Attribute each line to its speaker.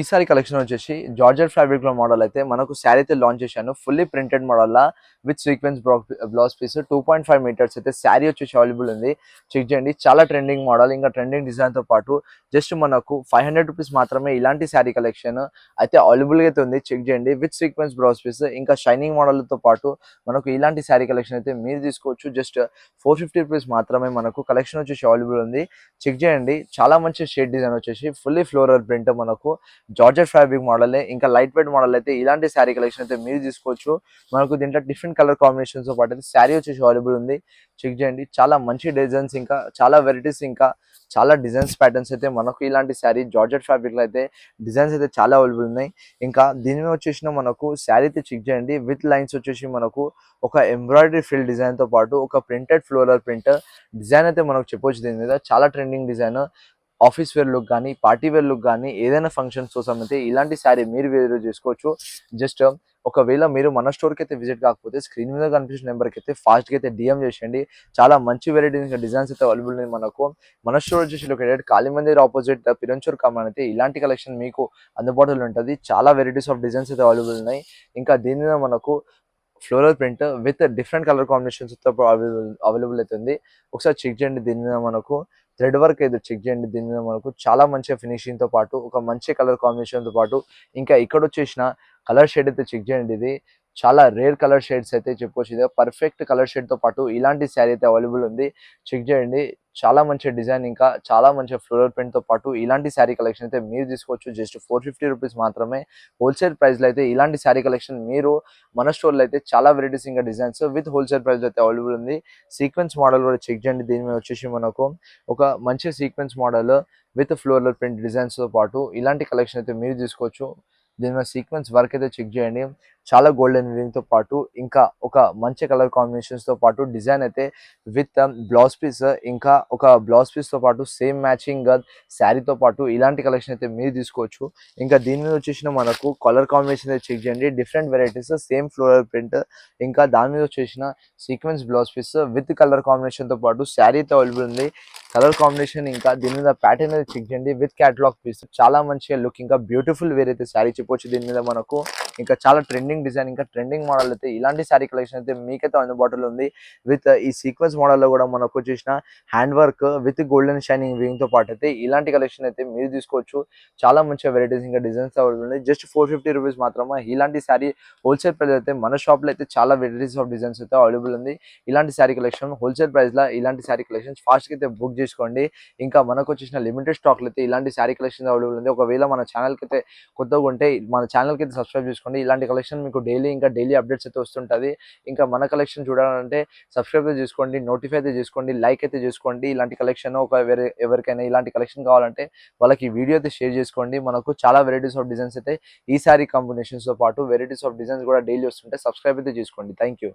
Speaker 1: ఈసారి కలెక్షన్ వచ్చేసి georgette fabric లో మోడల్ అయితే మనకు శారీ అయితే లాంచ్ చేశాను. ఫుల్లీ ప్రింటెడ్ మోడల్ లా with sequence blouse piece 2.5 metres అయితే శారీ వచ్చేసి అవైలబుల్ ఉంది. చెక్ చేయండి, చాలా ట్రెండింగ్ మోడల్, ఇంకా ట్రెండింగ్ డిజైన్ తో పాటు జస్ట్ మనకు 500 రూపీస్ మాత్రమే ఇలాంటి శారీ కలెక్షన్ అయితే అవైలబుల్ అయితే ఉంది. చెక్ చేయండి, విత్ సీక్వెన్స్ బ్లౌజ్ పీస్ ఇంకా షైనింగ్ మోడల్ తో పాటు మనకు ఇలాంటి శారీ కలెక్షన్ అయితే మీరు తీసుకోవచ్చు. జస్ట్ 450 రూపీస్ మాత్రమే మనకు కలెక్షన్ వచ్చేసి అవైలబుల్ ఉంది. చెక్ చేయండి, చాలా మంచి షేడ్ డిజైన్ వచ్చేసి ఫుల్లీ ఫ్లోరల్ ప్రింట్ మనకు జార్జెట్ ఫ్యాబ్రిక్ మోడల్ ఇంకా లైట్ వెయిట్ మోడల్ అయితే ఇలాంటి శారీ కలెక్షన్ అయితే మీరు తీసుకోవచ్చు. మనకు దీంట్లో డిఫరెంట్ కలర్ కాంబినేషన్స్ తో పాటు అయితే శారీ వచ్చేసి అవైలబుల్ ఉంది. చెక్ చేయండి, చాలా మంచి డిజైన్స్ ఇంకా చాలా వెరైటీస్ ఇంకా చాలా డిజైన్స్ ప్యాటర్న్స్ అయితే మనకు ఇలాంటి శారీ జార్జెట్ ఫ్యాబ్రిక్ లో అయితే డిజైన్స్ అయితే చాలా అవైలబుల్ ఉన్నాయి. ఇంకా దీని మీద వచ్చేసిన మనకు శారీ అయితే చెక్ చేయండి, విత్ లైన్స్ వచ్చేసి మనకు ఒక ఎంబ్రాయిడరీ ఫిల్ డిజైన్ తో పాటు ఒక ప్రింటెడ్ ఫ్లోరల్ ప్రింట్ డిజైన్ అయితే మనకు చెప్పొచ్చు. దీని మీద చాలా trending design, office wear look కానీ పార్టీ వేర్ లుక్ కానీ ఏదైనా ఫంక్షన్స్ కోసం అయితే ఇలాంటి శారీ మీరు వేరు చేసుకోవచ్చు. జస్ట్ ఒకవేళ మీరు మన స్టోర్కి అయితే విజిట్ కాకపోతే స్క్రీన్ మీద కనిపించిన నెంబర్కి అయితే ఫాస్ట్గా అయితే డిఎం చేసేయండి. చాలా మంచి వెరైటీస్ డిజైన్స్ అయితే అవైలబుల్ ఉన్నాయి. మనకు మన స్టోర్ వచ్చేసి లొకేటెడ్ కాళీమందిర్ ఆపోజిట్ పిరంచూర్ కమాన్ అయితే ఇలాంటి కలెక్షన్ మీకు అందుబాటులో ఉంటుంది. చాలా వెరైటీస్ ఆఫ్ డిజైన్స్ అయితే అవైలబుల్ ఉన్నాయి. ఇంకా దీని మీద మనకు floral print with different colour combinations available అవుతుంది. ఒకసారి చెక్ చేయండి. దీని మీద మనకు థ్రెడ్ వర్క్ అయితే చెక్ చేయండి. దీని మీద మనకు చాలా మంచి ఫినిషింగ్ తో పాటు ఒక మంచి కలర్ కాంబినేషన్ తో పాటు ఇంకా ఇక్కడ వచ్చేసిన కలర్ షేడ్ అయితే చెక్ చేయండి. ఇది చాలా రేర్ కలర్ షేడ్స్ అయితే చెప్పొచ్చు. ఇది పర్ఫెక్ట్ కలర్ షేడ్ తో పాటు ఇలాంటి శారీ అయితే అవైలబుల్ ఉంది. చెక్ చేయండి, చాలా మంచి డిజైన్ ఇంకా చాలా మంచి ఫ్లోరల్ ప్రింట్ తో పాటు ఇలాంటి శారీ కలెక్షన్ అయితే మీరు తీసుకోవచ్చు. జస్ట్ 450 రూపీస్ మాత్రమే హోల్సేల్ ప్రైస్ లో అయితే ఇలాంటి శారీ కలెక్షన్ మీరు మన స్టోర్ లో అయితే చాలా వెరైటీస్ ఇంకా డిజైన్స్ విత్ హోల్సేల్ ప్రైస్ అయితే అవైలబుల్ ఉంది. సీక్వెన్స్ మోడల్ కూడా చెక్ చేయండి. దీని మీద వచ్చేసి మనకు ఒక మంచి sequence model with floral print designs తో పాటు ఇలాంటి కలెక్షన్ అయితే మీరు తీసుకోవచ్చు. దీని మీద సీక్వెన్స్ వర్క్ అయితే చెక్ చేయండి, చాలా గోల్డెన్ వీవింగ్ తో పాటు ఇంకా ఒక మంచి కలర్ కాంబినేషన్స్ తో పాటు డిజైన్ అయితే విత్ బ్లౌజ్ పీస్ ఇంకా ఒక బ్లౌజ్ పీస్ తో పాటు సేమ్ మ్యాచింగ్ శారీతో పాటు ఇలాంటి కలెక్షన్ అయితే మీరు తీసుకోవచ్చు. ఇంకా దీని మీద వచ్చేసిన మనకు కలర్ కాంబినేషన్ అయితే చెక్ చేయండి, different varieties same floral print ఇంకా దాని మీద వచ్చేసిన sequence blouse piece with colour combination తో పాటు శారీ అయితే అవైలబుల్ ఉంది. కలర్ కాంబినేషన్ ఇంకా దీని మీద ప్యాటర్న్ అయితే చెక్ చేయండి, విత్ క్యాటలాగ్ పీస్ చాలా మంచిగా లుక్ ఇంకా బ్యూటిఫుల్ వేర్ అయితే శారీ చెప్పొచ్చు. దీని మీద మనకు ఇంకా చాలా ట్రెండింగ్ డిజైన్ ఇంకా ట్రెండింగ్ మోడల్ అయితే ఇలాంటి శారీ కలెక్షన్ అయితే మీకైతే అందుబాటులో ఉంది. విత్ ఈ సీక్వెన్స్ మోడల్ లో కూడా మనకు వచ్చేసిన hand work with golden shining weaving తో పాటు అయితే ఇలాంటి కలెక్షన్ అయితే మీరు తీసుకోవచ్చు. చాలా మంచి వెరైటీస్ ఇంకా డిజైన్స్ అవైలబుల్ ఉన్నాయి. జస్ట్ 450 రూపీస్ మాత్రమే ఇలాంటి శారీ హోల్సేల్ ప్రైస్ అయితే మన షాప్ లో అయితే చాలా వెరైటీస్ ఆఫ్ డిజైన్స్ అయితే అవైలబుల్ ఉంది. ఇలాంటి శారీ కలెక్షన్ హోల్సేల్ ప్రైస్ లో ఇలాంటి శారీ కలెక్షన్స్ ఫాస్ట్ గా అయితే బుక్ చేసుకోండి. ఇంకా మనకు వచ్చేసిన లిమిటెడ్ స్టాక్ అయితే ఇలాంటి శారీ కలెక్షన్ అవైలబుల్ ఉంది. ఒకవేళ మన ఛానల్ కి అయితే కొత్తగా ఉంటే మన ఛానల్ కి అయితే సబ్స్క్రైబ్ చేసుకోండి. ఇలాంటి కలెక్షన్ మీకు డైలీ అప్డేట్స్ అయితే వస్తుంటది. ఇంకా మన కలెక్షన్ చూడాలంటే సబ్స్క్రైబ్ అయితే చేసుకోండి, నోటిఫై అయితే చేసుకోండి, లైక్ అయితే చేసుకోండి. ఇలాంటి కలెక్షన్ ఎవరికైనా ఇలాంటి కలెక్షన్ కావాలంటే వాళ్ళకి వీడియో అయితే షేర్ చేసుకోండి. మనకు చాలా వెరైటీస్ ఆఫ్ డిజైన్స్ అయితే ఈ శారీ కాంబినేషన్స్ తో పాటు వెరైటీస్ ఆఫ్ డిజైన్స్ కూడా డైలీ వస్తుంటే సబ్స్క్రైబ్ అయితే చేసుకోండి. Thank you.